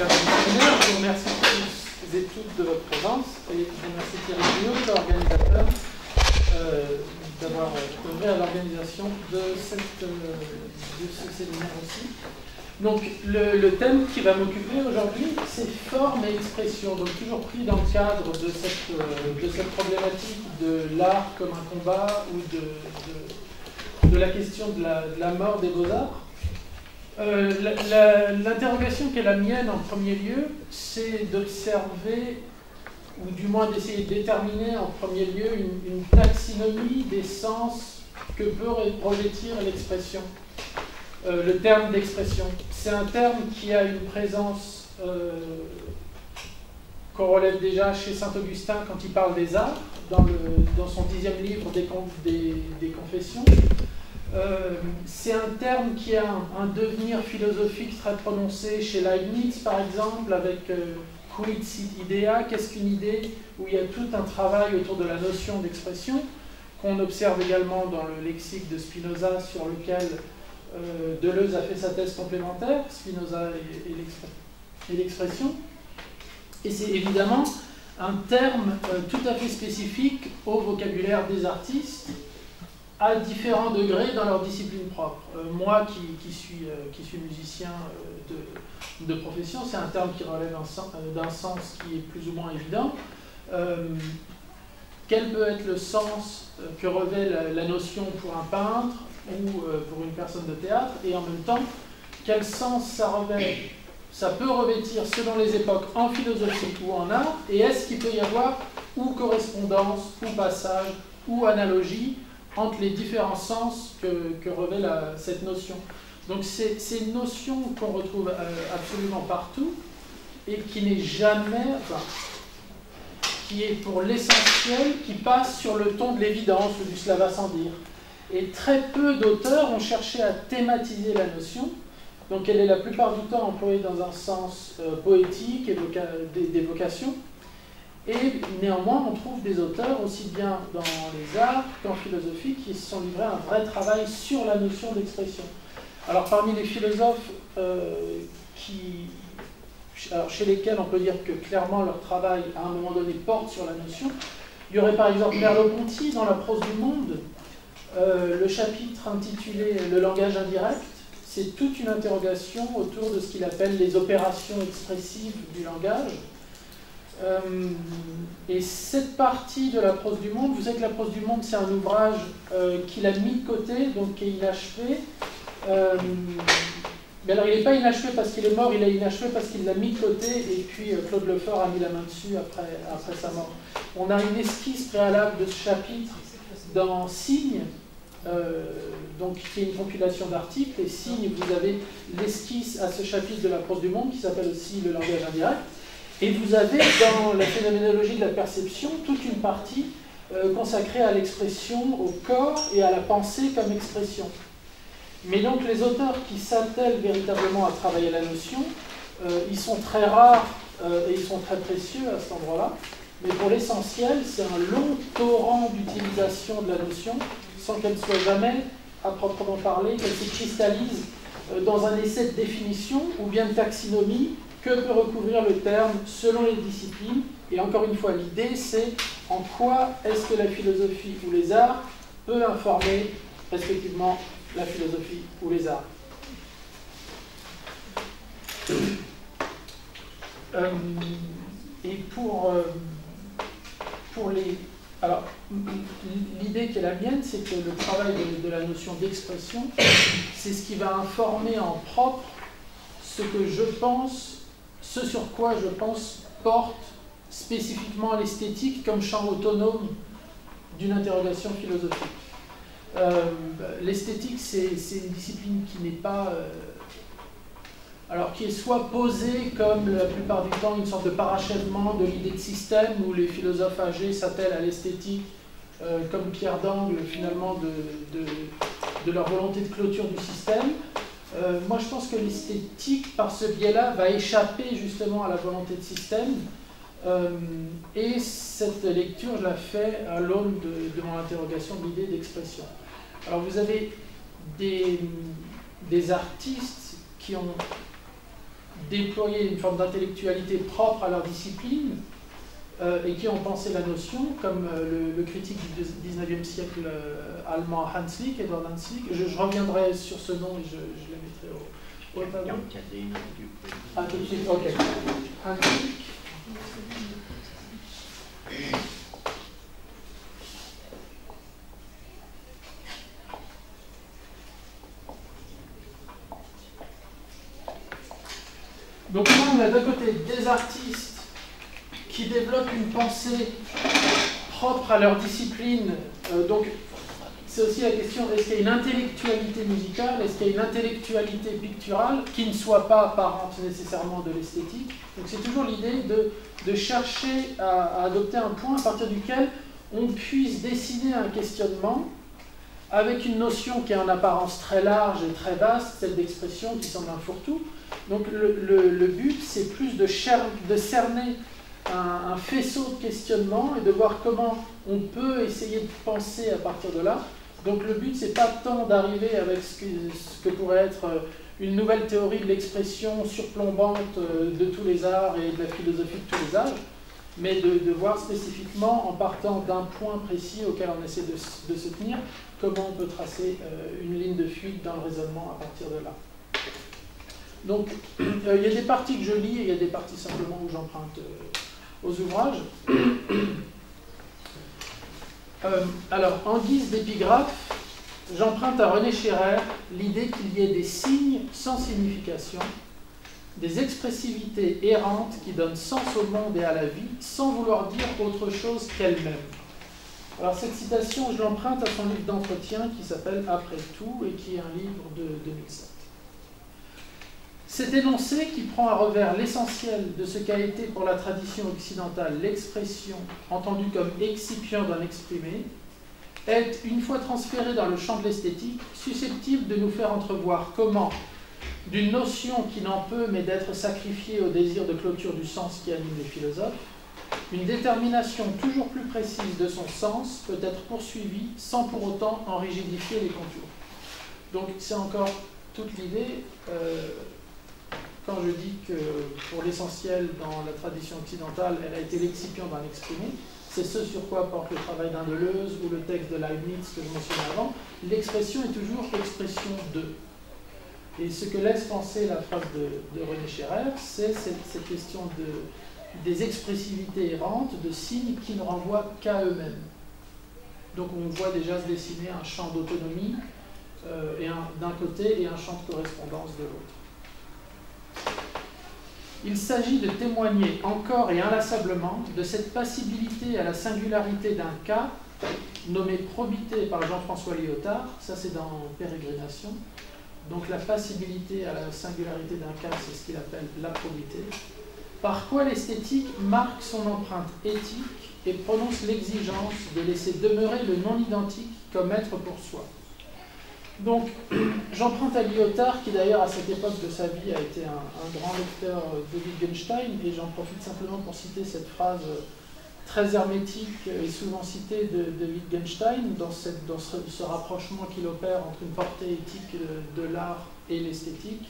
cadre du séminaire. Je vous remercie tous et toutes de votre présence et je remercie Thierry Guyot, l'organisateur, d'avoir œuvré à l'organisation de ce séminaire aussi. Donc, le thème qui va m'occuper aujourd'hui, c'est forme et expression. Donc, toujours pris dans le cadre de cette problématique de l'art comme un combat ou de la question de la mort des beaux-arts. L'interrogation qui est la mienne en premier lieu, c'est d'observer, ou du moins d'essayer de déterminer en premier lieu une taxinomie des sens que peut revêtir l'expression. Le terme d'expression. C'est un terme qui a une présence qu'on relève déjà chez Saint-Augustin quand il parle des arts, dans son 10e livre des Confessions. C'est un terme qui a un devenir philosophique très prononcé chez Leibniz, par exemple, avec quid sit idea, qu'est-ce qu'une idée, où il y a tout un travail autour de la notion d'expression, qu'on observe également dans le lexique de Spinoza, sur lequel Deleuze a fait sa thèse complémentaire, Spinoza et l'expression. Et c'est évidemment un terme tout à fait spécifique au vocabulaire des artistes, à différents degrés dans leur discipline propre. Moi qui suis musicien de profession, c'est un terme qui relève d'un sens qui est plus ou moins évident. Quel peut être le sens que revêt la notion pour un peintre ou pour une personne de théâtre, et en même temps, quel sens ça peut revêtir selon les époques en philosophie ou en art, et est-ce qu'il peut y avoir ou correspondance, ou passage, ou analogie entre les différents sens que revêt cette notion. Donc c'est une notion qu'on retrouve absolument partout, et qui n'est jamais, qui est pour l'essentiel, qui passe sur le ton de l'évidence ou du cela va sans dire. Et très peu d'auteurs ont cherché à thématiser la notion, donc elle est la plupart du temps employée dans un sens poétique, d'évocation, et néanmoins on trouve des auteurs, aussi bien dans les arts qu'en philosophie, qui se sont livrés à un vrai travail sur la notion d'expression. Alors parmi les philosophes chez lesquels on peut dire que clairement leur travail à un moment donné porte sur la notion, il y aurait par exemple Merleau-Ponty dans La prose du monde. Le chapitre intitulé « Le langage indirect », c'est toute une interrogation autour de ce qu'il appelle les opérations expressives du langage. Et cette partie de La prose du monde, vous savez que La prose du monde, c'est un ouvrage qu'il a mis de côté, donc qui est inachevé. Mais alors il n'est pas inachevé parce qu'il est mort, il est inachevé parce qu'il l'a mis de côté, et puis Claude Lefort a mis la main dessus après sa mort. On a une esquisse préalable de ce chapitre dans Signes, donc qui est une compilation d'articles, et Signes, vous avez l'esquisse à ce chapitre de La prose du monde qui s'appelle aussi Le langage indirect, et vous avez dans la phénoménologie de la perception toute une partie consacrée à l'expression, au corps et à la pensée comme expression. Mais donc les auteurs qui s'attellent véritablement à travailler la notion, ils sont très rares et ils sont très précieux à cet endroit-là, mais pour l'essentiel, c'est un long torrent d'utilisation de la notion, sans qu'elle soit jamais, à proprement parler, qu'elle se cristallise dans un essai de définition ou bien de taxinomie que peut recouvrir le terme selon les disciplines. Et encore une fois, l'idée, c'est en quoi est-ce que la philosophie ou les arts peut informer respectivement la philosophie ou les arts. Et pour les... Alors, l'idée qui est la mienne, c'est que le travail de la notion d'expression, c'est ce qui va informer en propre ce que je pense, ce sur quoi je pense porte spécifiquement l'esthétique comme champ autonome d'une interrogation philosophique. L'esthétique, c'est une discipline qui n'est pas... alors qui est soit posée comme la plupart du temps une sorte de parachèvement de l'idée de système, où les philosophes âgés s'attellent à l'esthétique comme pierre d'angle finalement de leur volonté de clôture du système. Moi je pense que l'esthétique, par ce biais-là, va échapper justement à la volonté de système, et cette lecture, je la fais à l'aune de mon interrogation de l'idée d'expression. Alors vous avez des artistes qui ont déployé une forme d'intellectualité propre à leur discipline et qui ont pensé la notion, comme le critique du 19e siècle allemand Edward Hanslick. Je reviendrai sur ce nom et je le mettrai au tableau. Ah, tout de suite, ok. Hanslick. Donc là, on a d'un côté des artistes qui développent une pensée propre à leur discipline. Donc c'est aussi la question, est-ce qu'il y a une intellectualité musicale, est-ce qu'il y a une intellectualité picturale qui ne soit pas apparente nécessairement de l'esthétique. Donc c'est toujours l'idée de chercher à adopter un point à partir duquel on puisse dessiner un questionnement avec une notion qui est en apparence très large et très vaste, celle d'expression qui semble un fourre-tout. Donc le but, c'est plus de cerner un faisceau de questionnement et de voir comment on peut essayer de penser à partir de là. Donc le but, c'est pas tant d'arriver avec ce que pourrait être une nouvelle théorie de l'expression surplombante de tous les arts et de la philosophie de tous les âges, mais de voir spécifiquement, en partant d'un point précis auquel on essaie de se tenir, comment on peut tracer une ligne de fuite dans le raisonnement à partir de là. Donc, il y a des parties que je lis et il y a des parties simplement où j'emprunte aux ouvrages. Alors, en guise d'épigraphe, j'emprunte à René Scherrer l'idée qu'il y ait des signes sans signification, des expressivités errantes qui donnent sens au monde et à la vie, sans vouloir dire autre chose qu'elles-mêmes. Alors, cette citation, je l'emprunte à son livre d'entretien qui s'appelle « Après tout » et qui est un livre de 2007. Cet énoncé, qui prend à revers l'essentiel de ce qu'a été pour la tradition occidentale l'expression entendue comme excipient d'un exprimé, est, une fois transféré dans le champ de l'esthétique, susceptible de nous faire entrevoir comment, d'une notion qui n'en peut mais d'être sacrifiée au désir de clôture du sens qui anime les philosophes, une détermination toujours plus précise de son sens peut être poursuivie sans pour autant en rigidifier les contours. Donc c'est encore toute l'idée. Quand je dis que pour l'essentiel dans la tradition occidentale, elle a été l'excipient d'un exprimé, c'est ce sur quoi porte le travail d'un Deleuze ou le texte de Leibniz que je mentionnais avant. L'expression est toujours expression de. Et ce que laisse penser la phrase de René Scherrer, c'est cette question des expressivités errantes, de signes qui ne renvoient qu'à eux-mêmes. Donc on voit déjà se dessiner un champ d'autonomie d'un côté et un champ de correspondance de l'autre. Il s'agit de témoigner encore et inlassablement de cette passibilité à la singularité d'un cas, nommé probité par Jean-François Lyotard, ça c'est dans Pérégrination. Donc la passibilité à la singularité d'un cas, c'est ce qu'il appelle la probité. Par quoi l'esthétique marque son empreinte éthique et prononce l'exigence de laisser demeurer le non-identique comme être pour soi. Donc, j'emprunte à Lyotard, qui d'ailleurs à cette époque de sa vie a été un grand lecteur de Wittgenstein, et j'en profite simplement pour citer cette phrase très hermétique et souvent citée de Wittgenstein, dans ce rapprochement qu'il opère entre une portée éthique de l'art et l'esthétique.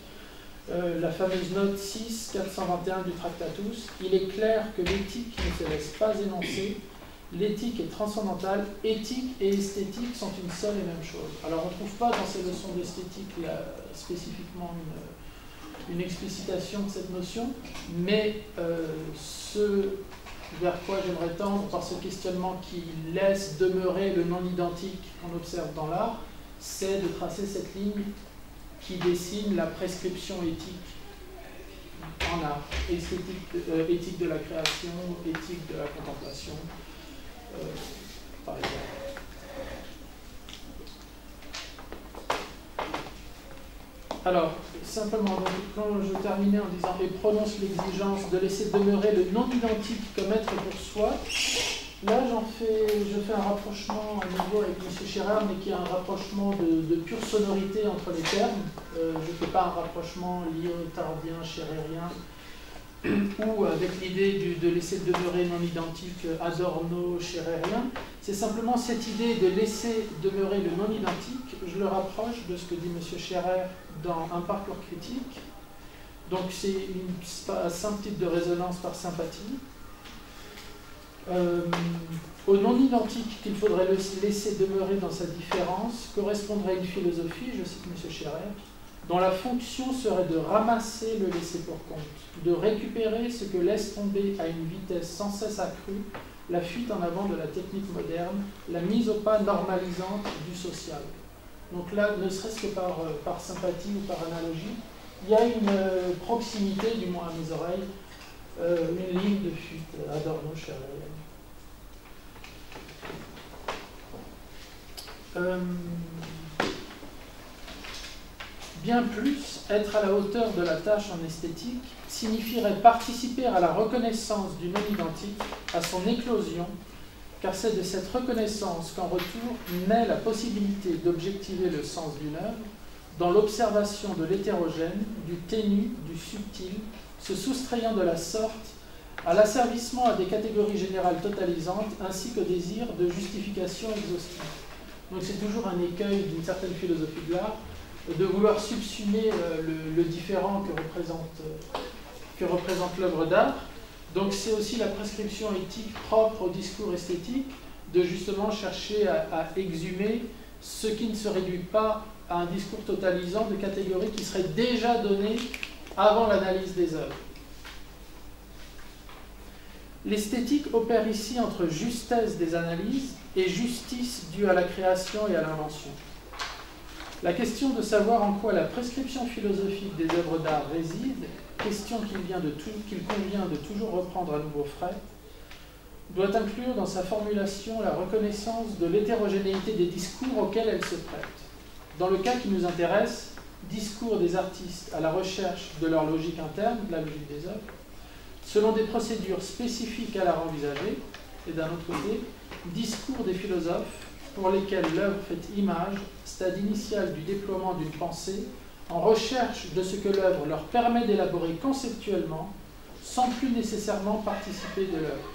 La fameuse note 6, 421 du Tractatus, il est clair que l'éthique ne se laisse pas énoncer. L'éthique est transcendantale, éthique et esthétique sont une seule et même chose. Alors on ne trouve pas dans ces leçons d'esthétique spécifiquement une explicitation de cette notion, mais ce vers quoi j'aimerais tendre par ce questionnement qui laisse demeurer le non-identique qu'on observe dans l'art, c'est de tracer cette ligne qui dessine la prescription éthique en art, éthique de la création, éthique de la contemplation. Par exemple. Alors, simplement, donc, quand je terminais en disant « et prononce l'exigence de laisser demeurer le non-identique comme être pour soi », là, je fais un rapprochement à nouveau avec M. Scherrer, mais qui est un rapprochement de pure sonorité entre les termes. Je ne fais pas un rapprochement lyotardien, scherrérien, ou avec l'idée de laisser demeurer non identique Adorno, Scherrérien. C'est simplement cette idée de laisser demeurer le non identique, je le rapproche de ce que dit M. Scherrer dans Un parcours critique, Donc c'est un simple type de résonance par sympathie. Au non-identique qu'il faudrait laisser demeurer dans sa différence correspondrait une philosophie, je cite M. Scherer, dont la fonction serait de ramasser le laissé pour compte, de récupérer ce que laisse tomber à une vitesse sans cesse accrue la fuite en avant de la technique moderne, la mise au pas normalisante du social. Donc là, ne serait-ce que par sympathie ou par analogie, il y a une proximité, du moins à mes oreilles, une ligne de fuite, Adorno, Scherer. Bien plus, être à la hauteur de la tâche en esthétique signifierait participer à la reconnaissance du non-identique, à son éclosion, car c'est de cette reconnaissance qu'en retour naît la possibilité d'objectiver le sens d'une œuvre dans l'observation de l'hétérogène, du ténu, du subtil, se soustrayant de la sorte à l'asservissement à des catégories générales totalisantes ainsi qu'au désir de justification exhaustive. Donc c'est toujours un écueil d'une certaine philosophie de l'art, de vouloir subsumer le différent que représente l'œuvre d'art. Donc c'est aussi la prescription éthique propre au discours esthétique, de justement chercher à exhumer ce qui ne se réduit pas à un discours totalisant de catégories qui seraient déjà données avant l'analyse des œuvres. L'esthétique opère ici entre justesse des analyses et justice due à la création et à l'invention. La question de savoir en quoi la prescription philosophique des œuvres d'art réside, question qu'il convient de toujours reprendre à nouveau frais, doit inclure dans sa formulation la reconnaissance de l'hétérogénéité des discours auxquels elle se prête. Dans le cas qui nous intéresse, discours des artistes à la recherche de leur logique interne, de la logique des œuvres, selon des procédures spécifiques à l'art envisagé, et d'un autre côté, discours des philosophes pour lesquels l'œuvre fait image, stade initial du déploiement d'une pensée, en recherche de ce que l'œuvre leur permet d'élaborer conceptuellement, sans plus nécessairement participer de l'œuvre.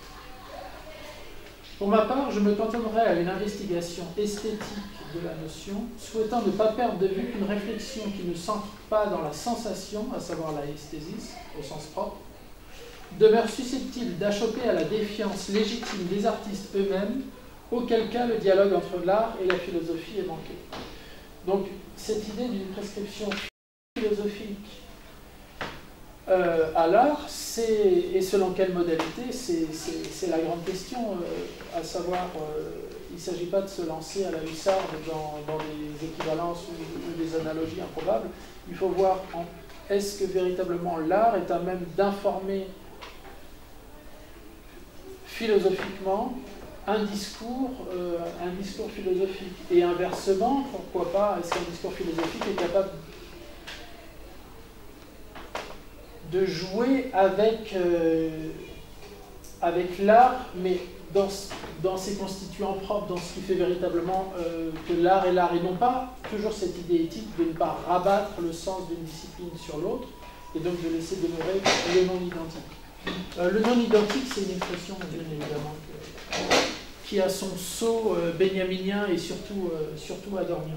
Pour ma part, je me cantonnerai à une investigation esthétique de la notion, souhaitant ne pas perdre de vue qu'une réflexion qui ne s'ancre pas dans la sensation, à savoir la esthésis, au sens propre, demeure susceptible d'achopper à la défiance légitime des artistes eux-mêmes, auquel cas le dialogue entre l'art et la philosophie est manqué. Donc, cette idée d'une prescription philosophique à l'art, et selon quelle modalité, c'est la grande question, à savoir, il ne s'agit pas de se lancer à la hussarde dans des équivalences ou des analogies improbables. Il faut voir, est-ce que véritablement l'art est à même d'informer philosophiquement un discours philosophique. Et inversement, pourquoi pas, est-ce qu'un discours philosophique est capable de jouer avec l'art, mais dans ses constituants propres, dans ce qui fait véritablement que l'art est l'art, et non pas toujours cette idée éthique de ne pas rabattre le sens d'une discipline sur l'autre, et donc de laisser demeurer le non-identique. Le non-identique, c'est une expression, bien évidemment, qui a son sceau benjaminien et surtout adornien.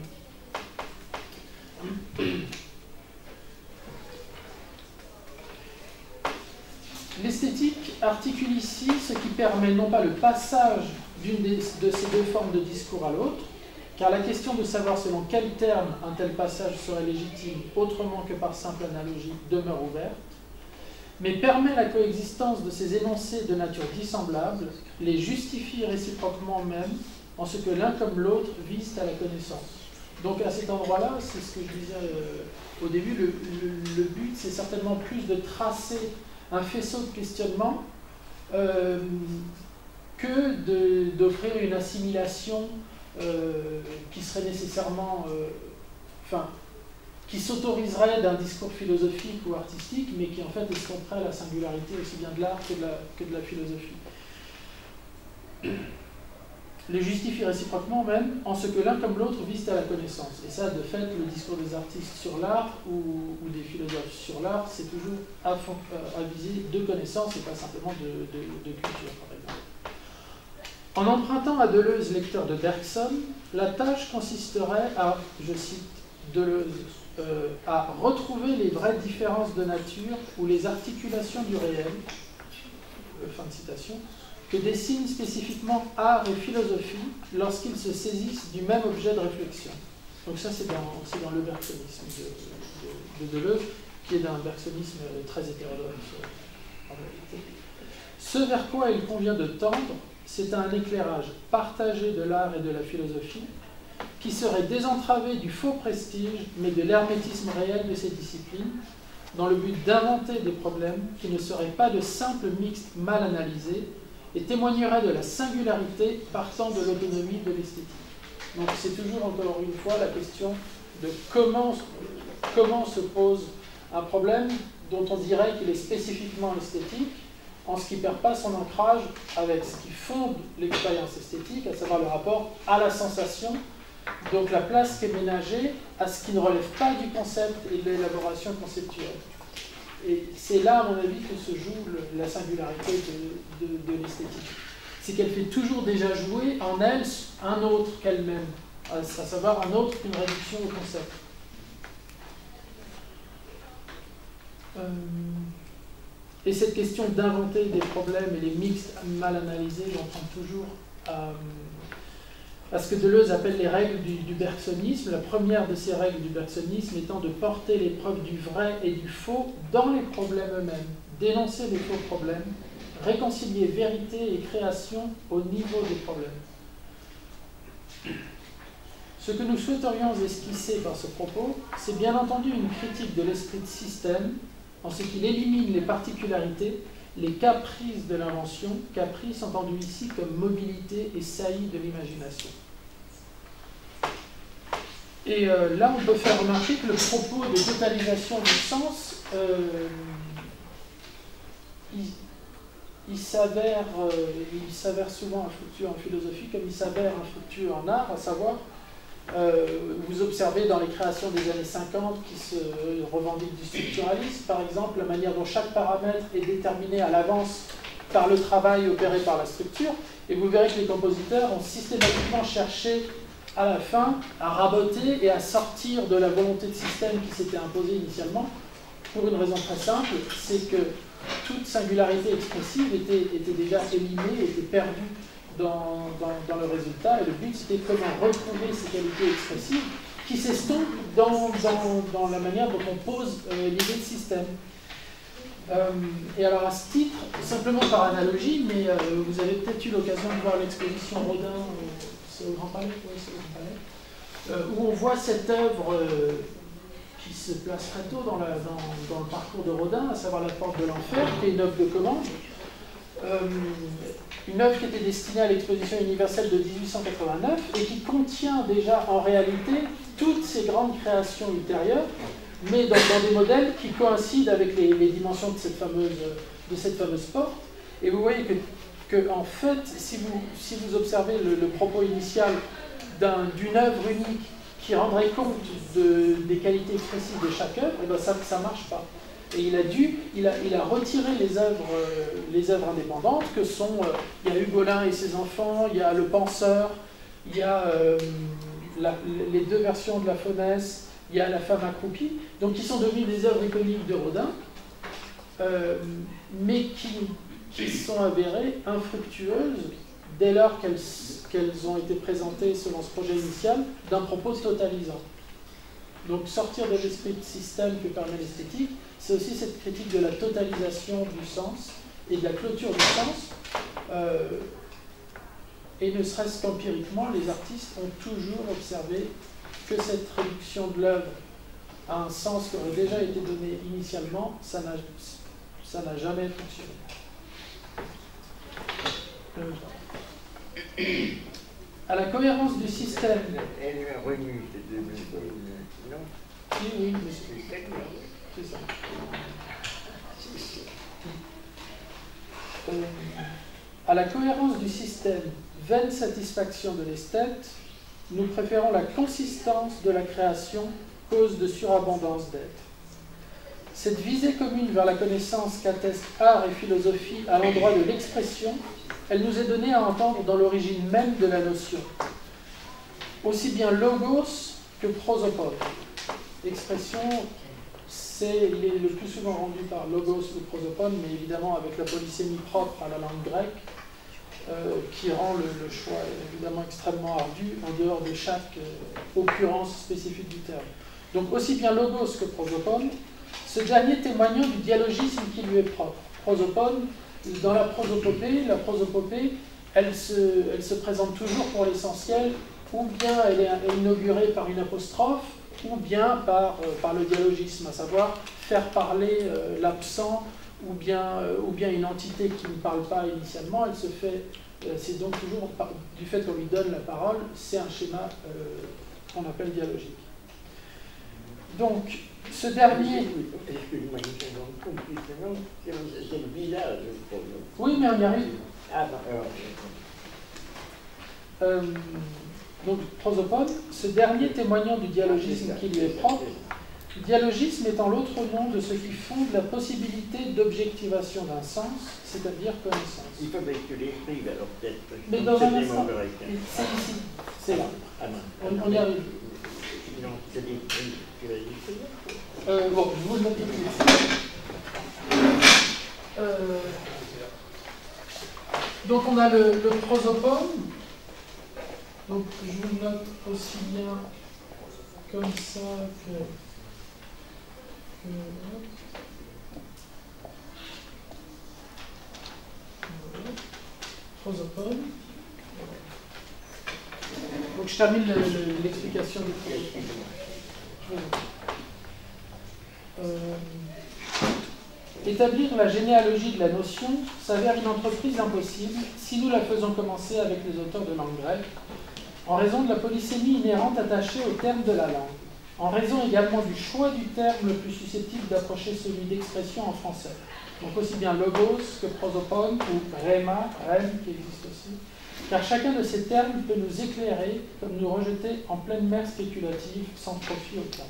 L'esthétique articule ici ce qui permet non pas le passage d'une de ces deux formes de discours à l'autre, car la question de savoir selon quel terme un tel passage serait légitime autrement que par simple analogie demeure ouverte, mais permet la coexistence de ces énoncés de nature dissemblable, les justifie réciproquement même, en ce que l'un comme l'autre visent à la connaissance. Donc à cet endroit-là, c'est ce que je disais au début, le but c'est certainement plus de tracer un faisceau de questionnement que d'offrir une assimilation qui serait nécessairement... qui s'autoriserait d'un discours philosophique ou artistique, mais qui en fait estomperait la singularité aussi bien de l'art que de la philosophie. Les justifie réciproquement même, en ce que l'un comme l'autre visent à la connaissance. Et ça, de fait, le discours des artistes sur l'art ou des philosophes sur l'art, c'est toujours à viser de connaissance et pas simplement de culture, par exemple. En empruntant à Deleuze, lecteur de Bergson, la tâche consisterait à, je cite Deleuze à retrouver les vraies différences de nature ou les articulations du réel, fin de citation, que dessinent spécifiquement art et philosophie lorsqu'ils se saisissent du même objet de réflexion. Donc ça, c'est dans le bergsonisme de Deleuze, qui est d'un bergsonisme très hétérodoxe en réalité. Ce vers quoi il convient de tendre, c'est un éclairage partagé de l'art et de la philosophie, qui serait désentravé du faux prestige, mais de l'hermétisme réel de ces disciplines, dans le but d'inventer des problèmes qui ne seraient pas de simples mixtes mal analysés et témoigneraient de la singularité partant de l'autonomie de l'esthétique. Donc c'est toujours, encore une fois, la question de comment se pose un problème dont on dirait qu'il est spécifiquement esthétique, en ce qui ne perd pas son ancrage avec ce qui fonde l'expérience esthétique, à savoir le rapport à la sensation, donc la place qui est ménagée à ce qui ne relève pas du concept et de l'élaboration conceptuelle. Et c'est là, à mon avis, que se joue la singularité de l'esthétique. C'est qu'elle fait toujours déjà jouer en elle un autre qu'elle-même, à savoir un autre qu'une réduction au concept. Et cette question d'inventer des problèmes et les mixtes mal analysés, j'en prends toujours à ce que Deleuze appelle les règles du bergsonisme. La première de ces règles du bergsonisme étant de porter l'épreuve du vrai et du faux dans les problèmes eux-mêmes, dénoncer les faux problèmes, réconcilier vérité et création au niveau des problèmes. Ce que nous souhaiterions esquisser par ce propos, c'est bien entendu une critique de l'esprit de système, en ce qu'il élimine les particularités, les caprices de l'invention, caprices entendus ici comme mobilité et saillie de l'imagination. Et là, on peut faire remarquer que le propos de totalisation du sens, il s'avère souvent infructueux en philosophie comme il s'avère infructueux en art, à savoir, vous observez dans les créations des années 50 qui se revendiquent du structuralisme, par exemple, la manière dont chaque paramètre est déterminé à l'avance par le travail opéré par la structure, et vous verrez que les compositeurs ont systématiquement cherché à la fin à raboter et à sortir de la volonté de système qui s'était imposée initialement, pour une raison très simple, c'est que toute singularité expressive était déjà éliminée, était perdue dans le résultat, et le but c'était comment retrouver ces qualités expressives qui s'estompent dans la manière dont on pose l'idée de système. Et alors à ce titre, simplement par analogie, mais vous avez peut-être eu l'occasion de voir l'exposition Rodin, c'est au Grand Palais, oui, c'est au Grand Palais, où on voit cette œuvre qui se place très tôt dans le parcours de Rodin, à savoir La Porte de l'Enfer, qui est une œuvre de commande. Une œuvre qui était destinée à l'exposition universelle de 1889 et qui contient déjà en réalité toutes ces grandes créations ultérieures, mais dans des modèles qui coïncident avec les dimensions de cette fameuse porte. Et vous voyez que en fait, si vous observez le propos initial d'une œuvre unique qui rendrait compte des qualités expressives de chaque œuvre, et ben ça ne marche pas. Et il a retiré les œuvres indépendantes que sont, il y a Ugolin et ses enfants, il y a Le Penseur, il y a les deux versions de La Faunesse, il y a La Femme accroupie, donc qui sont devenues des œuvres iconiques de Rodin, mais qui sont avérées infructueuses dès lors qu'elles ont été présentées selon ce projet initial d'un propos totalisant. Donc sortir de l'esprit de système que permet l'esthétique, c'est aussi cette critique de la totalisation du sens et de la clôture du sens. Et ne serait-ce qu'empiriquement, les artistes ont toujours observé que cette réduction de l'œuvre à un sens qui aurait déjà été donné initialement, ça n'a jamais fonctionné. À la cohérence du système. Oui, monsieur. C'est ça. À la cohérence du système, vaine satisfaction de l'esthète, nous préférons la consistance de la création, cause de surabondance d'être. Cette visée commune vers la connaissance qu'attestent art et philosophie à l'endroit de l'expression, elle nous est donnée à entendre dans l'origine même de la notion, aussi bien logos que prosopone. expression, il est le plus souvent rendu par logos ou prosopone, mais évidemment avec la polysémie propre à la langue grecque, qui rend le choix évidemment extrêmement ardu en dehors de chaque occurrence spécifique du terme. Donc aussi bien logos que prosopone, ce dernier témoignant du dialogisme qui lui est propre. Prosopone, dans la prosopopée, elle se présente toujours pour l'essentiel, ou bien elle est inaugurée par une apostrophe, ou bien par le dialogisme, à savoir faire parler l'absent, ou bien une entité qui ne parle pas initialement. Elle se fait, c'est donc toujours du fait qu'on lui donne la parole, c'est un schéma qu'on appelle dialogique. Donc, ce dernier... Excuse-moi, une seconde, c'est le village. Oui, mais on y arrive. Ah non, donc, prosopone, ce dernier témoignant du dialogisme qui lui est propre, dialogisme étant l'autre nom de ce qui fonde la possibilité d'objectivation d'un sens, c'est-à-dire connaissance. il faudrait que tu l'écrives alors peut-être. Mais dans un instant, c'est ici, c'est là. Ah non. On y arrive. Non, c'est des prix, tu vas l'écrire. Bon, je vous le note tout de suite. Donc on a le prosopone. Donc je vous le note aussi bien comme ça que prosopone. Donc je termine l'explication du prosopone. Établir la généalogie de la notion s'avère une entreprise impossible si nous la faisons commencer avec les auteurs de langue grecque, en raison de la polysémie inhérente attachée au terme de la langue, en raison également du choix du terme le plus susceptible d'approcher celui d'expression en français. Donc aussi bien logos que prosopone ou rhéma, rème qui existe aussi, car chacun de ces termes peut nous éclairer comme nous rejeter en pleine mer spéculative sans profit aucun.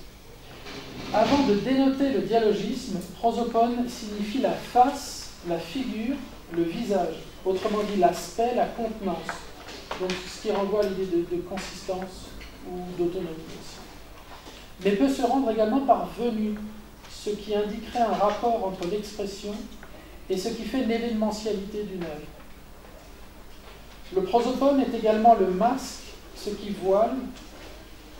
Avant de dénoter le dialogisme, prosopone signifie la face, la figure, le visage, autrement dit l'aspect, la contenance. Donc ce qui renvoie à l'idée de consistance ou d'autonomie aussi. Mais peut se rendre également par venue, ce qui indiquerait un rapport entre l'expression et ce qui fait l'événementialité d'une œuvre. Le prosopone est également le masque, ce qui voile,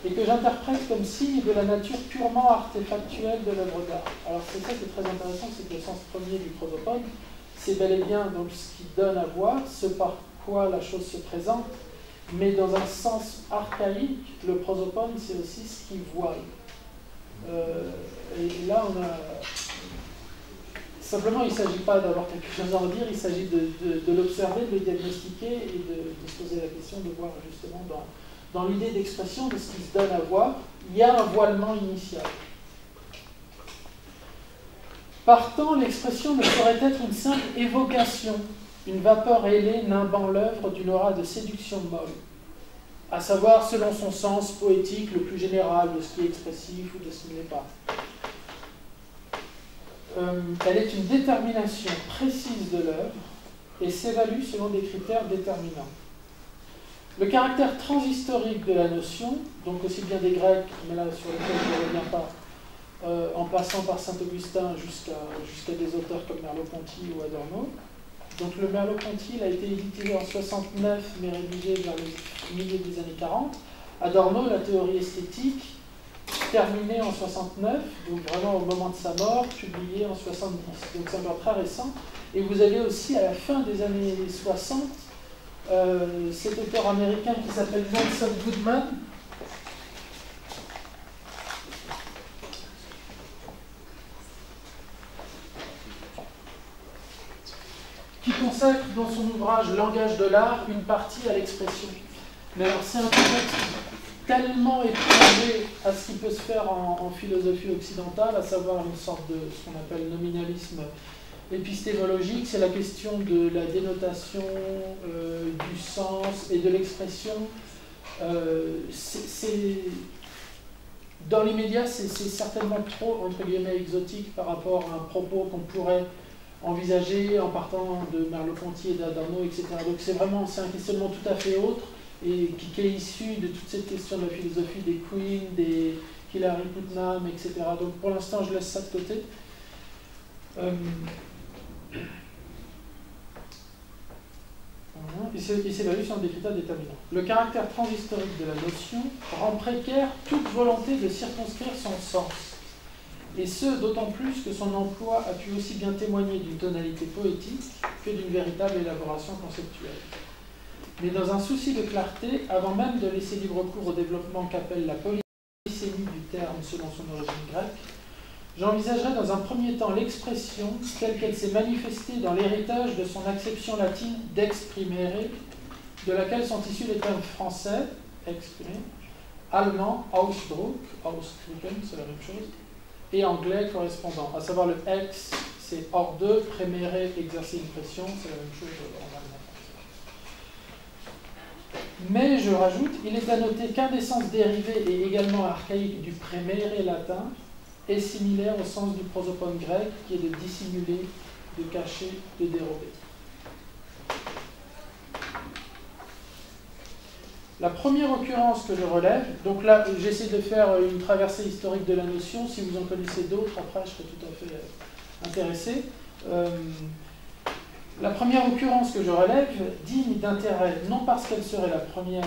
et que j'interprète comme signe de la nature purement artefactuelle de l'œuvre d'art. Alors c'est ça qui est très intéressant, c'est que le sens premier du prosopone, c'est bel et bien donc ce qui donne à voir, ce par quoi la chose se présente, mais dans un sens archaïque, le prosopone c'est aussi ce qui voile. Et là on a... Simplement il ne s'agit pas d'avoir quelque chose à en dire, il s'agit de l'observer, de le diagnostiquer et de se poser la question, de voir justement dans l'idée d'expression de ce qui se donne à voir, il y a un voilement initial. Partant, l'expression ne saurait être une simple évocation, une vapeur ailée nimbant l'œuvre d'une aura de séduction molle, à savoir selon son sens poétique le plus général de ce qui est expressif ou de ce qui ne l'est pas. Elle est une détermination précise de l'œuvre et s'évalue selon des critères déterminants. Le caractère transhistorique de la notion, donc aussi bien des Grecs, mais là sur lesquels je ne reviens pas, en passant par Saint-Augustin jusqu'à des auteurs comme Merleau-Ponty ou Adorno. Donc le Merleau-Ponty il a été édité en 69 mais rédigé vers le milieu des années 40. Adorno, la théorie esthétique, terminée en 69, donc vraiment au moment de sa mort, publiée en 70. Donc c'est encore très récent. Et vous avez aussi à la fin des années 60 cet auteur américain qui s'appelle Nelson Goodman, qui consacre dans son ouvrage Langage de l'art une partie à l'expression. Mais alors c'est un contexte tellement étranger à ce qui peut se faire en philosophie occidentale, à savoir une sorte de ce qu'on appelle nominalisme épistémologique, c'est la question de la dénotation, du sens et de l'expression. Dans l'immédiat, c'est certainement trop, entre guillemets, exotique par rapport à un propos qu'on pourrait envisager en partant de Merleau-Ponty et d'Adorno, etc. Donc c'est un questionnement tout à fait autre et qui est issu de toute cette question de la philosophie des queens, Hilary Putnam, etc. Donc pour l'instant, je laisse ça de côté. Il s'évalue sur des critères déterminants. Le caractère transhistorique de la notion rend précaire toute volonté de circonscrire son sens. Et ce, d'autant plus que son emploi a pu aussi bien témoigner d'une tonalité poétique que d'une véritable élaboration conceptuelle. Mais dans un souci de clarté, avant même de laisser libre cours au développement qu'appelle la polysémie du terme selon son origine grecque, j'envisagerai dans un premier temps l'expression telle qu'elle s'est manifestée dans l'héritage de son acception latine d'exprimere, de laquelle sont issus les termes français, exprimer, allemand, Ausdruck, ausdrücken, c'est la même chose, et anglais correspondant, à savoir le ex, c'est hors de, prémere, exercer une pression, c'est la même chose en allemand. Mais, je rajoute, il est à noter qu'un des sens dérivés et également archaïque du prémere latin est similaire au sens du prosopone grec, qui est de dissimuler, de cacher, de dérober. La première occurrence que je relève, donc là j'essaie de faire une traversée historique de la notion, si vous en connaissez d'autres, après je serai tout à fait intéressé. La première occurrence que je relève, digne d'intérêt, non parce qu'elle serait la première,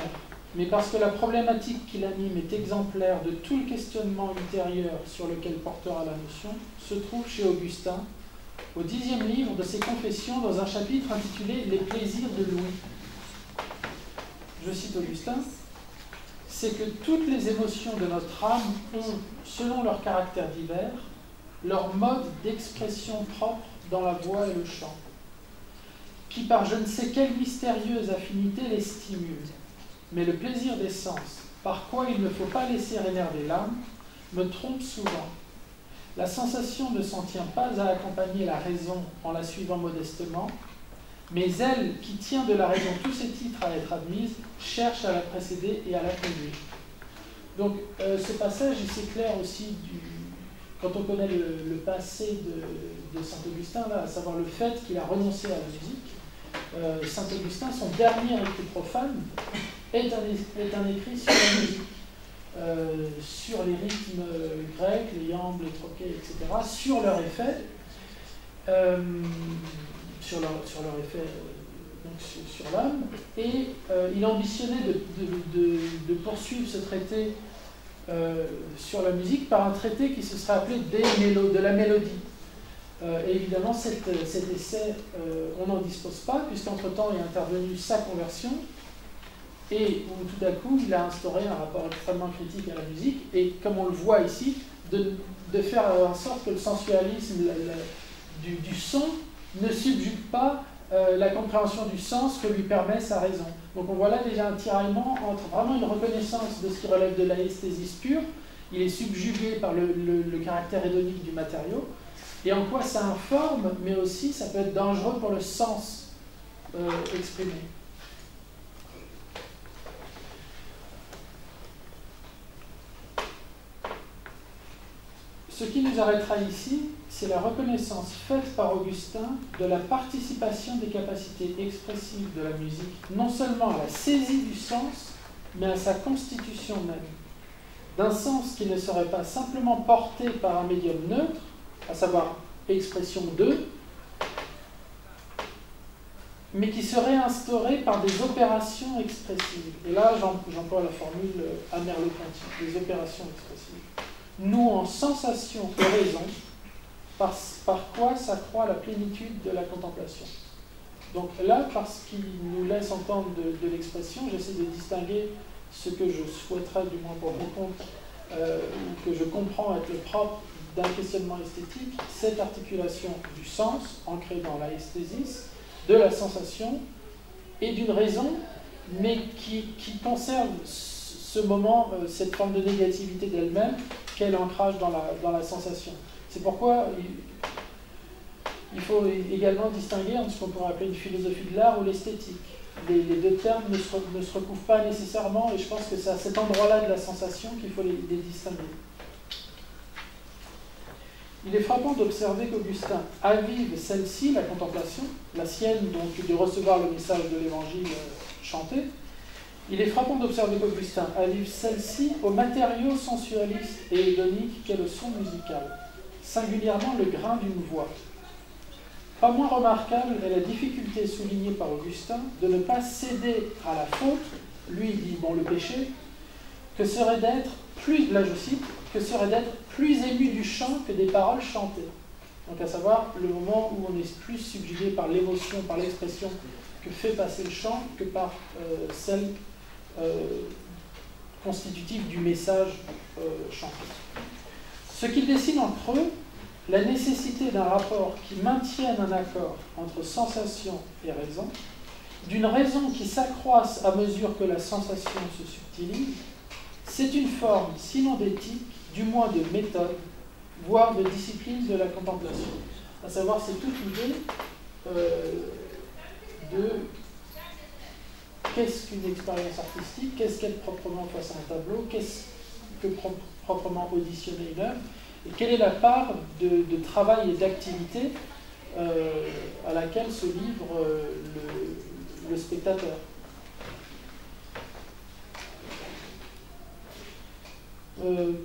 mais parce que la problématique qui l'anime est exemplaire de tout le questionnement ultérieur sur lequel portera la notion, se trouve chez Augustin, au 10e livre de ses Confessions, dans un chapitre intitulé « Les plaisirs de Louis ». Je cite Augustin, « C'est que toutes les émotions de notre âme ont, selon leur caractère divers, leur mode d'expression propre dans la voix et le chant, qui par je ne sais quelle mystérieuse affinité les stimule. Mais le plaisir des sens, par quoi il ne faut pas laisser énerver l'âme, me trompe souvent. La sensation ne s'en tient pas à accompagner la raison en la suivant modestement, mais elle, qui tient de la raison tous ses titres à être admise, cherche à la précéder et à la conduire. » Donc ce passage, c'est clair aussi, quand on connaît le passé de saint Augustin, là, à savoir le fait qu'il a renoncé à la musique. Saint Augustin, son dernier écrit profane, est un écrit sur la musique, sur les rythmes grecs, les iambes, les troquets, etc., sur leur effet, sur leur effet donc sur l'âme, et il ambitionnait de poursuivre ce traité sur la musique par un traité qui se serait appelé de la mélodie. Et évidemment, cet essai, on n'en dispose pas, puisqu'entre-temps il est intervenu sa conversion, et où tout d'un coup il a instauré un rapport extrêmement critique à la musique, et comme on le voit ici, de faire en sorte que le sensualisme du son ne subjugue pas la compréhension du sens que lui permet sa raison. Donc on voit là déjà un tiraillement entre vraiment une reconnaissance de ce qui relève de l'aesthésis pure, il est subjugué par le caractère hédonique du matériau, et en quoi ça informe, mais aussi ça peut être dangereux pour le sens exprimé. Ce qui nous arrêtera ici, c'est la reconnaissance faite par Augustin de la participation des capacités expressives de la musique, non seulement à la saisie du sens, mais à sa constitution même. D'un sens qui ne serait pas simplement porté par un médium neutre, à savoir expression de, mais qui serait instauré par des opérations expressives. Et là, j'emploie la formule à Merleau-Ponty, des opérations expressives. Nous en sensation et raison, par quoi s'accroît la plénitude de la contemplation. Donc là, parce qu'il nous laisse entendre de l'expression, j'essaie de distinguer ce que je souhaiterais, du moins pour mon compte, ou que je comprends être le propre d'un questionnement esthétique, cette articulation du sens, ancrée dans l'aesthésis, de la sensation et d'une raison, mais qui conserve ce moment, cette forme de négativité d'elle-même, quel ancrage dans la sensation. C'est pourquoi il faut également distinguer entre ce qu'on pourrait appeler une philosophie de l'art ou l'esthétique. Les deux termes ne se recouvrent pas nécessairement, et je pense que c'est à cet endroit-là de la sensation qu'il faut les distinguer. Il est frappant d'observer qu'Augustin avive celle-ci, la contemplation, la sienne, donc de recevoir le message de l'Évangile chanté, Il est frappant d'observer qu'Augustin allude celle-ci au matériau sensualiste et hédonique qu'est le son musical, singulièrement le grain d'une voix. Pas moins remarquable est la difficulté soulignée par Augustin de ne pas céder à la faute, lui il dit, bon, le péché, que serait d'être plus, là je cite, que serait d'être plus ému du chant que des paroles chantées. Donc à savoir le moment où on est plus subjugué par l'émotion, par l'expression que fait passer le chant que par celle constitutive du message chanté. Ce qui dessine entre eux la nécessité d'un rapport qui maintienne un accord entre sensation et raison, d'une raison qui s'accroisse à mesure que la sensation se subtilise, c'est une forme, sinon d'éthique, du moins de méthode, voire de discipline de la contemplation. À savoir, c'est toute l'idée de qu'est-ce qu'une expérience artistique, qu'est-ce qu'être proprement face à un tableau, qu'est-ce que proprement auditionner une œuvre, et quelle est la part de travail et d'activité à laquelle se livre le spectateur.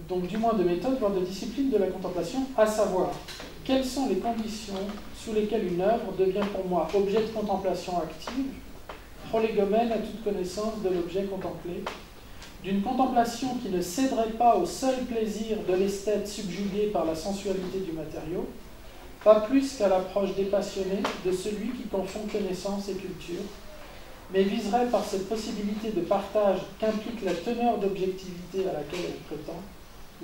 Donc du moins de méthode, voire de discipline de la contemplation, à savoir quelles sont les conditions sous lesquelles une œuvre devient pour moi objet de contemplation active, prolégomène à toute connaissance de l'objet contemplé, d'une contemplation qui ne céderait pas au seul plaisir de l'esthète subjugué par la sensualité du matériau, pas plus qu'à l'approche dépassionnée de celui qui confond connaissance et culture, mais viserait par cette possibilité de partage qu'implique la teneur d'objectivité à laquelle elle prétend,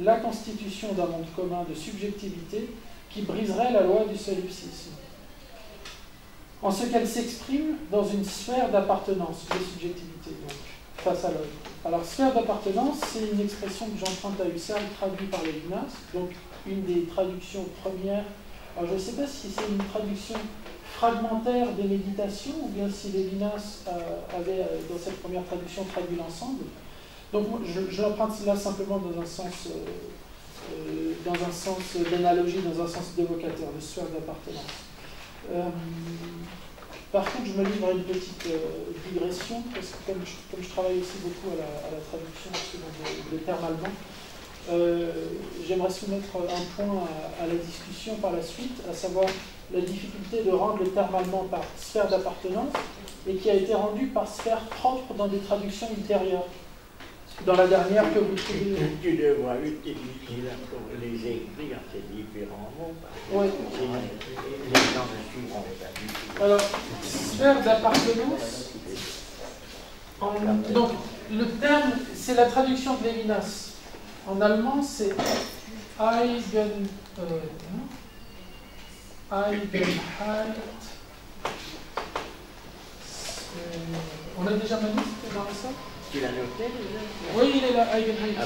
la constitution d'un monde commun de subjectivité qui briserait la loi du solipsisme, en ce qu'elle s'exprime dans une sphère d'appartenance, de subjectivité, donc, face à l'œuvre. Alors, sphère d'appartenance, c'est une expression que j'emprunte à Husserl, traduite par Lévinas, donc une des traductions premières. Alors, je ne sais pas si c'est une traduction fragmentaire des méditations, ou bien si Lévinas avait, dans cette première traduction, traduit l'ensemble. Donc, je l'emprunte là simplement dans un sens d'analogie, dans un sens d'évocateur, de sphère d'appartenance. Par contre, je me livre à une petite digression, parce que comme je travaille aussi beaucoup à la traduction de termes allemands, j'aimerais soumettre un point à la discussion par la suite, à savoir la difficulté de rendre le terme allemand par sphère d'appartenance, et qui a été rendu par sphère propre dans des traductions ultérieures. Dans la dernière que vous trouvez... Tu devras utiliser les écrire ces différents mots. Oui. Les gens ne suivront pas. Alors, sphère d'appartenance. Donc, le terme, c'est la traduction de Lévinas. En allemand, c'est Eigenheit. On a déjà mis dans ça? Tu l'as noté déjà? Oui, il est là, Eigenheit.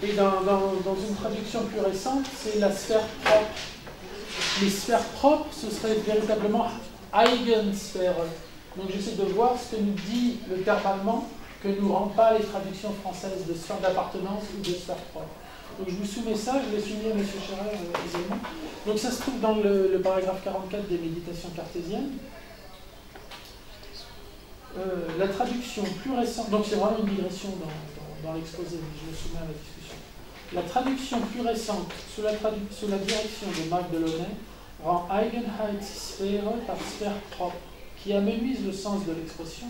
Et dans une traduction plus récente, c'est la sphère propre. Les sphères propres, ce serait véritablement Eigensphäre. Donc j'essaie de voir ce que nous dit le terme allemand, que nous rendent pas les traductions françaises de sphère d'appartenance ou de sphère propre. Donc je vous soumets ça, je l'ai soumis à M. Scherer également. Donc ça se trouve dans le paragraphe 44 des Méditations cartésiennes. La traduction plus récente, donc c'est vraiment une digression dans l'exposé, mais je me soumets à la discussion. La traduction plus récente, sous la direction de Marc Delaunay, rend Eigenheitssphäre par sphère propre, qui amenuise le sens de l'expression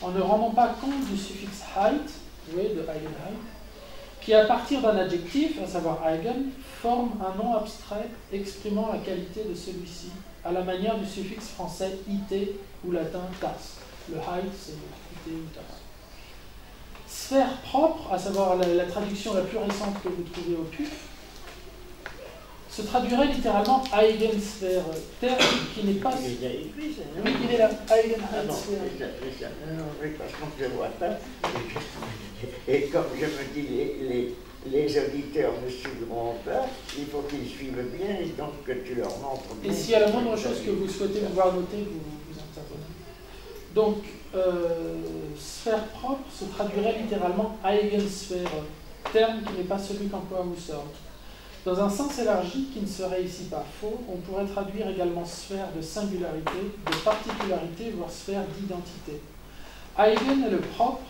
en ne rendant pas compte du suffixe heit, oui, de Eigenheit, qui à partir d'un adjectif, à savoir Eigen, forme un nom abstrait exprimant la qualité de celui-ci, à la manière du suffixe français ité ou latin tas. Le heit, c'est ité ou tas. Sphère propre, à savoir la traduction la plus récente que vous trouvez au PUF, se traduirait littéralement Eigensphäre, terme qui n'est pas... Il est déjà écrit, ça, non? Oui, il est là, Ah non, Eigenheitssphäre. non, oui, parce que je ne vois pas. Et comme je me dis, les auditeurs ne suivront pas, il faut qu'ils suivent bien, et donc que tu leur montres bien. Et s'il y a la moindre chose que vous souhaitez pouvoir noter, vous intervenez. Donc, sphère propre se traduirait littéralement Eigensphäre, terme qui n'est pas celui qu'emploie Husserl. Dans un sens élargi qui ne serait ici pas faux, on pourrait traduire également sphère de singularité, de particularité, voire sphère d'identité. Eigen est le propre,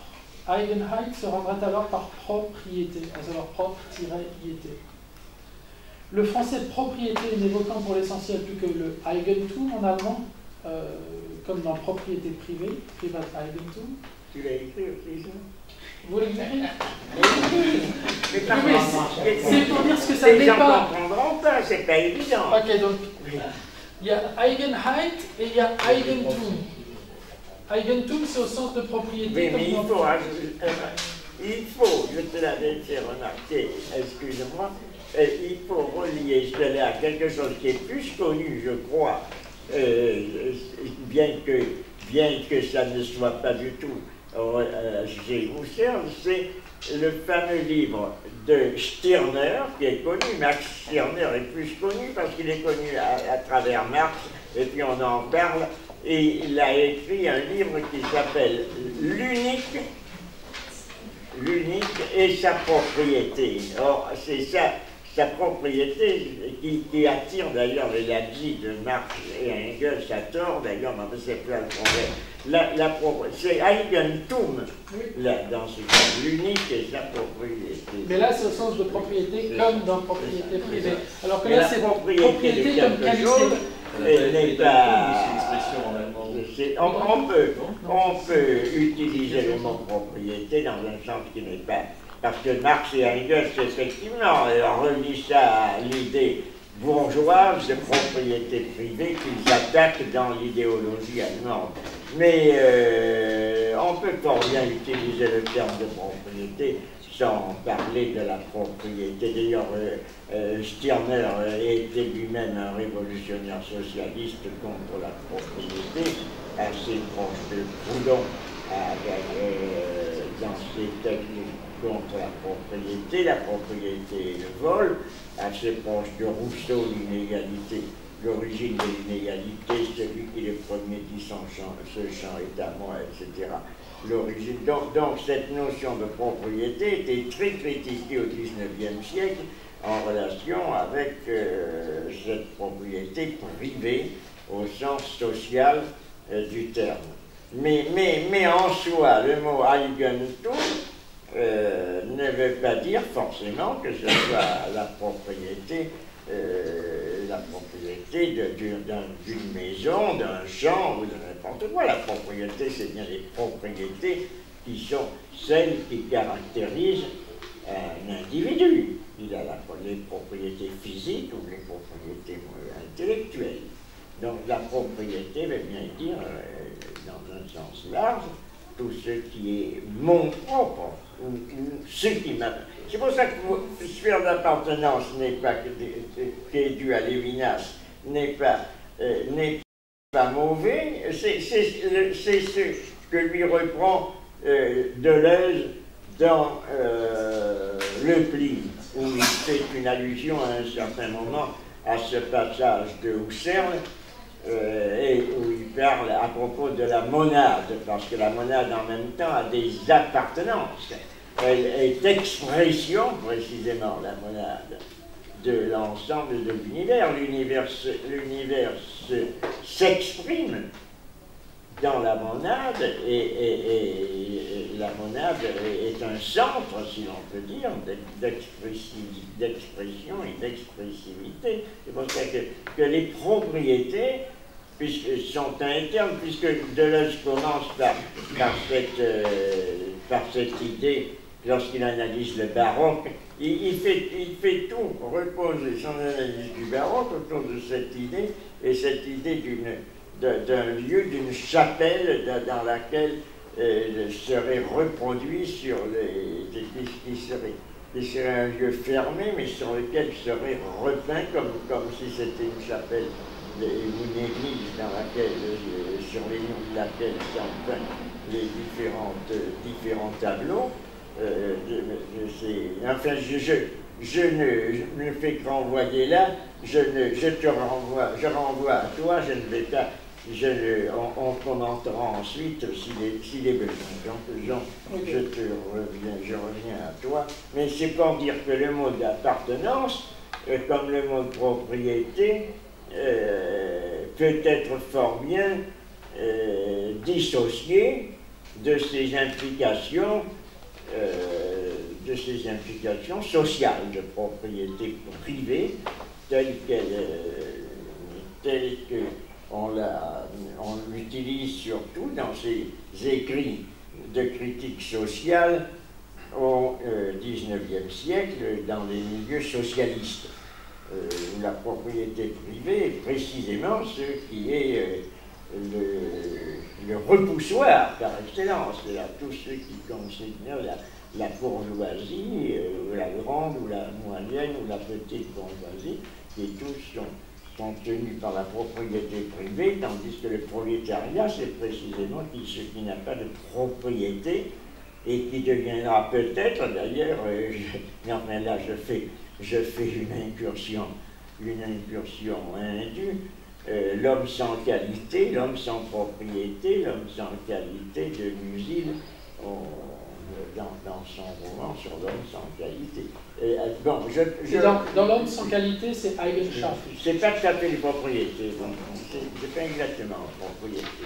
Eigenheit se rendrait alors par propriété, alors propre-iété. Le français propriété n'évoquant pour l'essentiel plus que le Eigentum en allemand, comme dans propriété privée, Privateigentum. Tu l'as écrit aussi, ça? Vous voulez que j'écrive? Mais c'est pour dire ce que ça n'est les gens pas. ne comprendront pas, c'est pas évident. Ok, donc il y a Eigenheit et il y a Eigentum. Eigentum, c'est au sens de propriété. Oui, mais comme il faut, je te l'avais fait remarquer, excuse-moi, il faut relier cela à quelque chose qui est plus connu, je crois, bien que ça ne soit pas du tout chez Husserl, c'est le fameux livre de Stirner, qui est connu. Max Stirner est plus connu parce qu'il est connu à travers Marx, et puis on en parle, et il a écrit un livre qui s'appelle L'unique et sa propriété. Or, c'est ça, sa propriété qui attire d'ailleurs les Leipzig de Marx et Engels à tort, d'ailleurs, mais c'est pas le problème. C'est Eigentum, là, dans ce cas, l'unique et sa propriété. Mais là, c'est au sens de propriété comme dans propriété privée. Alors que mais là, c'est propriété comme qualité. N'est pas. On peut utiliser le mot propriété dans un sens qui n'est pas. Parce que Marx et Engels, effectivement, relient ça à l'idée bourgeoise de propriété privée qu'ils attaquent dans l'idéologie allemande. Mais on peut pas bien utiliser le terme de propriété sans parler de la propriété. D'ailleurs, Stirner était lui-même un révolutionnaire socialiste contre la propriété, assez proche de Proudhon dans ses textes contre la propriété et le vol, assez proche de Rousseau, l'inégalité. L'origine de l'inégalité, celui qui le premier dit ce champ est à moi, etc. L'origine. Donc cette notion de propriété était très critiquée au XIXe siècle en relation avec cette propriété privée au sens social du terme. Mais en soi, le mot Eigentum ne veut pas dire forcément que ce soit la propriété d'une maison, d'un champ ou de n'importe quoi. La propriété, c'est bien les propriétés qui sont celles qui caractérisent un individu. Il a les propriétés physiques ou les propriétés intellectuelles. Donc la propriété veut bien dire, dans un sens large, tout ce qui est mon propre, ou ce qui m'appartient. C'est pour ça que sphère d'appartenance n'est pas qui est due à Lévinas, n'est pas mauvais. C'est ce que lui reprend Deleuze dans Le Pli, où il fait une allusion à un certain moment à ce passage de Husserl, et où il parle à propos de la monade, parce que la monade en même temps a des appartenances. Elle est expression, précisément, la monade, de l'ensemble de l'univers. L'univers s'exprime dans la monade, et la monade est un centre, si l'on peut dire, d'expression et d'expressivité. C'est pour ça que les propriétés sont internes, puisque Deleuze commence par cette idée, lorsqu'il analyse le baroque, il fait tout reposer son analyse du baroque autour de cette idée, et cette idée d'un lieu, d'une chapelle dans laquelle serait reproduit sur qui serait un lieu fermé, mais sur lequel serait repeint comme si c'était une chapelle ou une église dans laquelle, sur les murs de laquelle sont peints les différents tableaux. Enfin, je ne fais que renvoyer là, je renvoie à toi, je ne vais pas, on commentera ensuite s'il est besoin. Donc, je reviens à toi, mais c'est pour dire que le mot d'appartenance comme le mot propriété, peut être fort bien dissocié de ses implications sociales de propriété privée, telle qu'on l'utilise surtout dans ses écrits de critique sociale au XIXe siècle dans les milieux socialistes, où la propriété privée est précisément ce qui est le repoussoir par excellence, c'est-à-dire tous ceux qui considèrent la bourgeoisie, ou la grande, ou la moyenne, ou la petite bourgeoisie, qui tous sont tenus par la propriété privée, tandis que le prolétariat, c'est précisément ce qui n'a pas de propriété, et qui deviendra peut-être, d'ailleurs, mais enfin là je fais une incursion indue, l'homme sans qualité, l'homme sans propriété, l'homme sans qualité de Musil dans son roman sur l'homme sans qualité. Bon, dans l'homme sans qualité, c'est Eigenschaft. C'est pas tout à fait les propriétés, bon, c'est pas exactement propriété,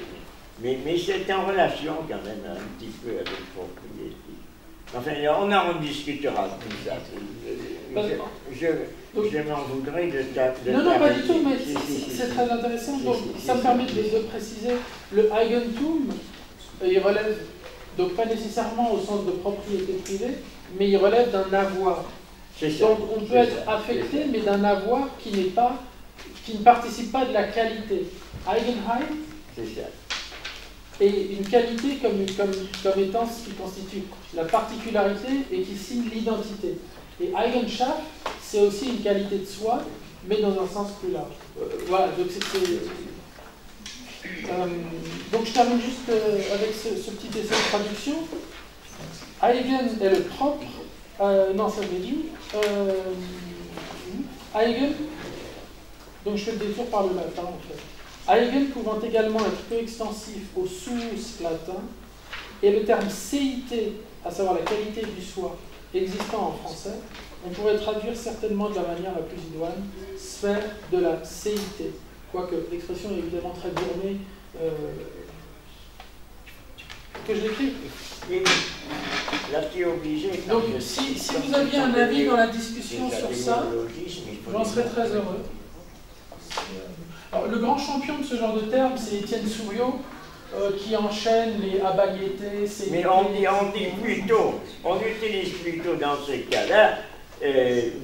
mais c'est en relation quand même un petit peu avec propriété. Enfin, on en discutera de tout ça. Je m'en voudrais de ta... Non, pas du tout, mais c'est très intéressant. Donc, ça me permet de préciser, le Eigentum, il relève, donc pas nécessairement au sens de propriété privée, mais il relève d'un avoir. Donc, on peut être affecté, mais d'un avoir qui ne participe pas de la qualité. Eigenheit, c'est ça. Et une qualité comme étant ce qui constitue la particularité et qui signe l'identité. Et Eigenschaft, c'est aussi une qualité de soi, mais dans un sens plus large. Voilà, donc donc je termine juste avec ce petit essai de traduction. Eigen est le propre, non, ça veut dire Eigen, donc je fais le détour par le latin en fait. Eigen pouvant également être peu extensif au sous latin, et le terme céité, à savoir la qualité du soi, existant en français, on pourrait traduire certainement de la manière la plus idoine, sphère de la céité. Quoique l'expression est évidemment très gourmée, que je l'écris. Là, tu es obligé. Donc, si vous aviez un avis dans la discussion sur ça, j'en serais très heureux. Alors, le grand champion de ce genre de terme, c'est Étienne Souriau, qui enchaîne les abagétés. Mais on utilise plutôt dans ces cas-là,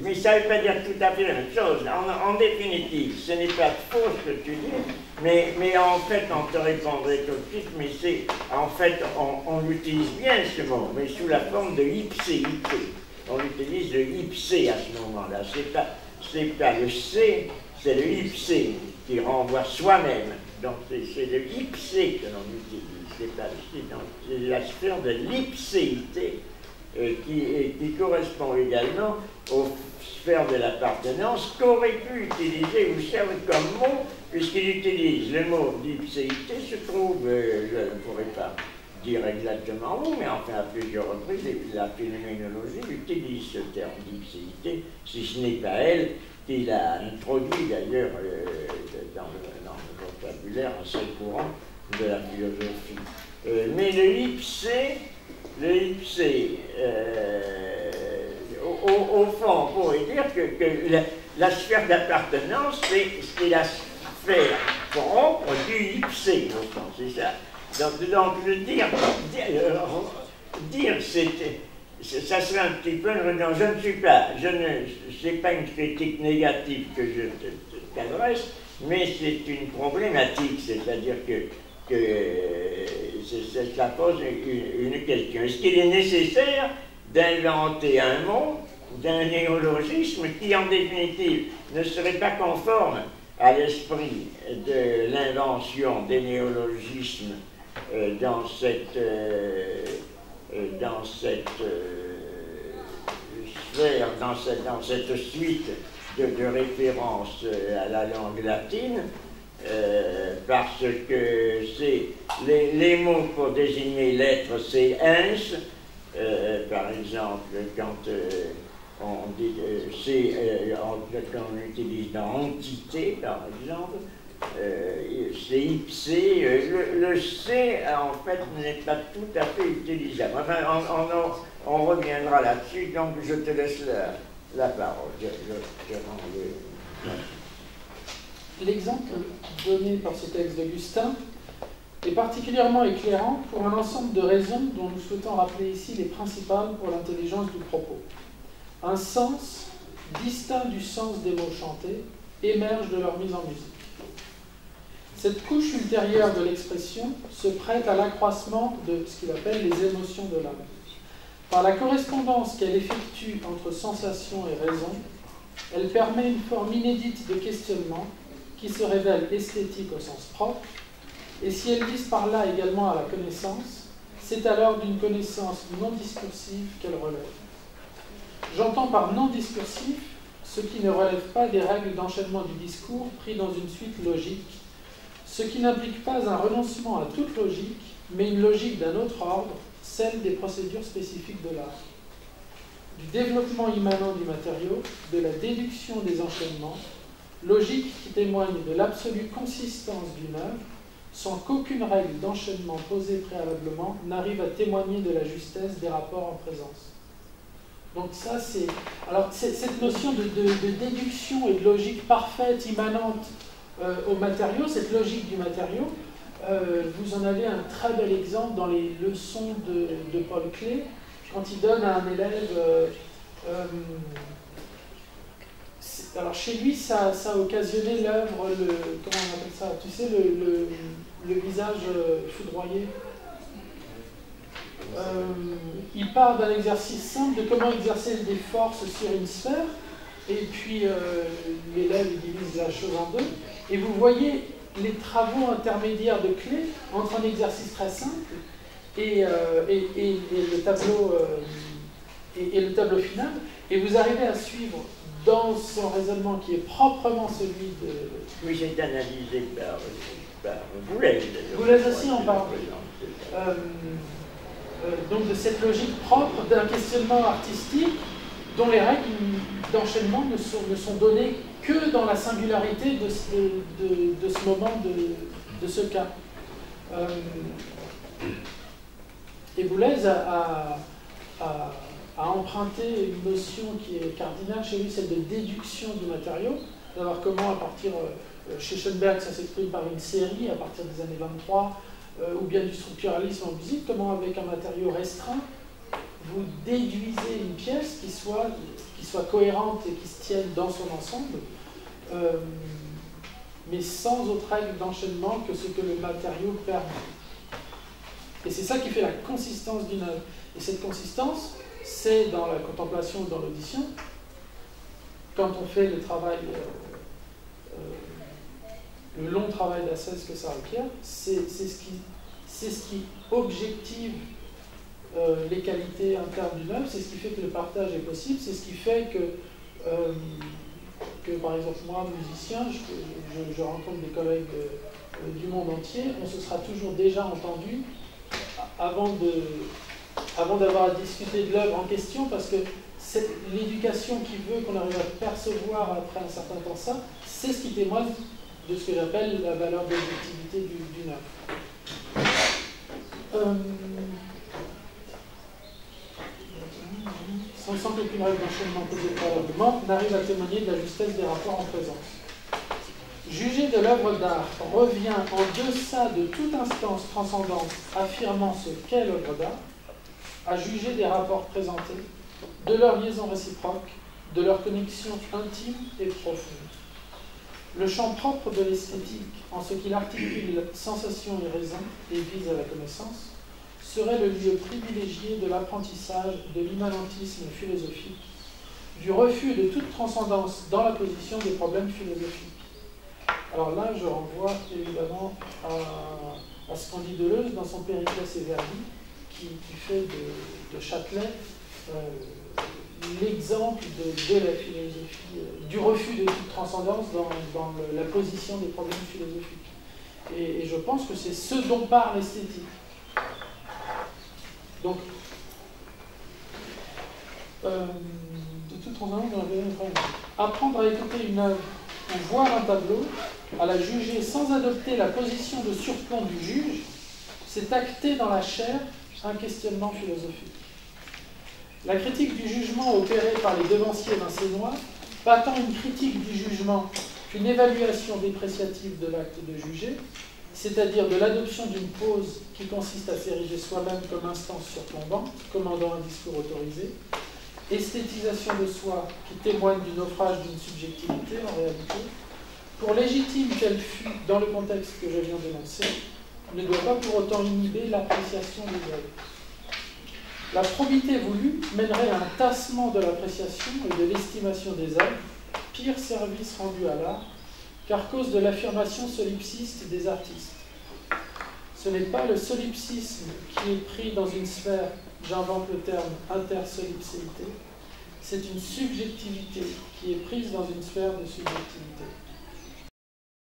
mais ça ne veut pas dire tout à fait la même chose. En définitive, ce n'est pas faux ce que tu dis, mais en fait, on te répondrait tout de suite, mais c'est, en fait, on utilise bien ce mot, mais sous la forme de ipséité. On utilise le ipsé à ce moment-là. C'est pas le C, c'est le ipsé qui renvoie soi-même. Donc c'est le ipsé que l'on utilise, c'est la sphère de l'ipséité qui correspond également aux sphères de l'appartenance qu'aurait pu utiliser Husserl comme mot, puisqu'il utilise le mot d'ipséité, se trouve, je ne pourrais pas dire exactement où, mais enfin à plusieurs reprises, la phénoménologie utilise ce terme d'ipséité, si ce n'est pas elle qui l'a introduit d'ailleurs dans le vocabulaire assez courant de la philosophie. Mais le ipsé, au fond, on pourrait dire que la sphère d'appartenance, c'est la sphère propre du ipsé, au fond, c'est ça. Donc dire ça serait un petit peu non, c'est pas une critique négative que je t'adresse, mais c'est une problématique, c'est-à-dire que ça pose une question. Est-ce qu'il est nécessaire d'inventer un mot, d'un néologisme qui, en définitive, ne serait pas conforme à l'esprit de l'invention des néologismes dans cette sphère, dans cette suite de références à la langue latine, parce que les mots pour désigner l'être, c'est ens. Par exemple, quand quand on utilise dans entité, par exemple, c'est ipsé. Le C, en fait, n'est pas tout à fait utilisable. Enfin, on reviendra là-dessus, donc je te laisse la parole. L'exemple donné par ce texte d'Augustin est particulièrement éclairant pour un ensemble de raisons dont nous souhaitons rappeler ici les principales pour l'intelligence du propos. Un sens distinct du sens des mots chantés émerge de leur mise en musique. Cette couche ultérieure de l'expression se prête à l'accroissement de ce qu'il appelle les émotions de l'âme. Par la correspondance qu'elle effectue entre sensation et raison, elle permet une forme inédite de questionnement qui se révèle esthétique au sens propre, et si elle vise par là également à la connaissance, c'est alors d'une connaissance non discursive qu'elle relève. J'entends par non discursif ce qui ne relève pas des règles d'enchaînement du discours pris dans une suite logique, ce qui n'implique pas un renoncement à toute logique, mais une logique d'un autre ordre, celle des procédures spécifiques de l'art. Du développement immanent du matériau, de la déduction des enchaînements, logique qui témoigne de l'absolue consistance d'une œuvre, sans qu'aucune règle d'enchaînement posée préalablement n'arrive à témoigner de la justesse des rapports en présence. Donc ça, c'est... Alors, cette notion de déduction et de logique parfaite, immanente au matériau, cette logique du matériau, vous en avez un très bel exemple dans les leçons de Paul Klee, quand il donne à un élève... alors chez lui, ça a occasionné l'œuvre, comment on appelle ça? Tu sais, le visage foudroyé. Il part d'un exercice simple de comment exercer des forces sur une sphère, et puis l'élève divise la chose en deux, et vous voyez les travaux intermédiaires de Klee entre un exercice très simple et le tableau final, et vous arrivez à suivre dans son raisonnement qui est proprement celui de... Oui, c'est analysé par Boulez. Boulez aussi en parle. Donc de cette logique propre d'un questionnement artistique dont les règles d'enchaînement ne sont données que dans la singularité de ce moment, de ce cas. Et Boulez a emprunté une notion qui est cardinale chez lui, celle de déduction du matériau, d'avoir comment à partir, chez Schoenberg ça s'exprime par une série à partir des années 23, ou bien du structuralisme en musique, comment avec un matériau restreint, vous déduisez une pièce qui soit cohérente et qui se tienne dans son ensemble, mais sans autre règle d'enchaînement que ce que le matériau permet. Et c'est ça qui fait la consistance d'une œuvre. Et cette consistance, c'est dans la contemplation ou dans l'audition, quand on fait le travail, le long travail d'assesse que ça requiert, c'est ce qui objective les qualités internes d'une œuvre, c'est ce qui fait que le partage est possible, c'est ce qui fait que par exemple moi, musicien, je rencontre des collègues du monde entier, on se sera toujours déjà entendu avant d'avoir à discuter de l'œuvre en question, parce que l'éducation qui veut qu'on arrive à percevoir après un certain temps ça, c'est ce qui témoigne de ce que j'appelle la valeur d'objectivité d'une œuvre. Sans qu'aucune règle d'enchaînement posée préalablement n'arrive à témoigner de la justesse des rapports en présence. Juger de l'œuvre d'art revient en deçà de toute instance transcendante affirmant ce qu'est l'œuvre d'art, à juger des rapports présentés, de leur liaison réciproque, de leur connexion intime et profonde. Le champ propre de l'esthétique, en ce qu'il articule sensation et raison et vise à la connaissance, serait le lieu privilégié de l'apprentissage de l'immanentisme philosophique, du refus de toute transcendance dans la position des problèmes philosophiques. Alors là, je renvoie évidemment à ce qu'en dit Deleuze dans son Périclès et Verdi, qui fait de Châtelet l'exemple de la philosophie, du refus de toute transcendance dans la position des problèmes philosophiques. Et je pense que c'est ce dont parle l'esthétique. Donc, de toute Apprendre à écouter une œuvre ou voir un tableau, à la juger sans adopter la position de surplomb du juge, c'est acter dans la chair un questionnement philosophique. La critique du jugement opérée par les devanciers vincénois, pas tant une critique du jugement qu'une évaluation dépréciative de l'acte de juger, c'est-à-dire de l'adoption d'une pose qui consiste à s'ériger soi-même comme instance surplombante, commandant un discours autorisé, esthétisation de soi qui témoigne du naufrage d'une subjectivité en réalité, pour légitime qu'elle fût dans le contexte que je viens d'énoncer, ne doit pas pour autant inhiber l'appréciation des œuvres. La probité voulue mènerait à un tassement de l'appréciation et de l'estimation des œuvres, pire service rendu à l'art, car cause de l'affirmation solipsiste des artistes. Ce n'est pas le solipsisme qui est pris dans une sphère, j'invente le terme intersolipséité, c'est une subjectivité qui est prise dans une sphère de subjectivité.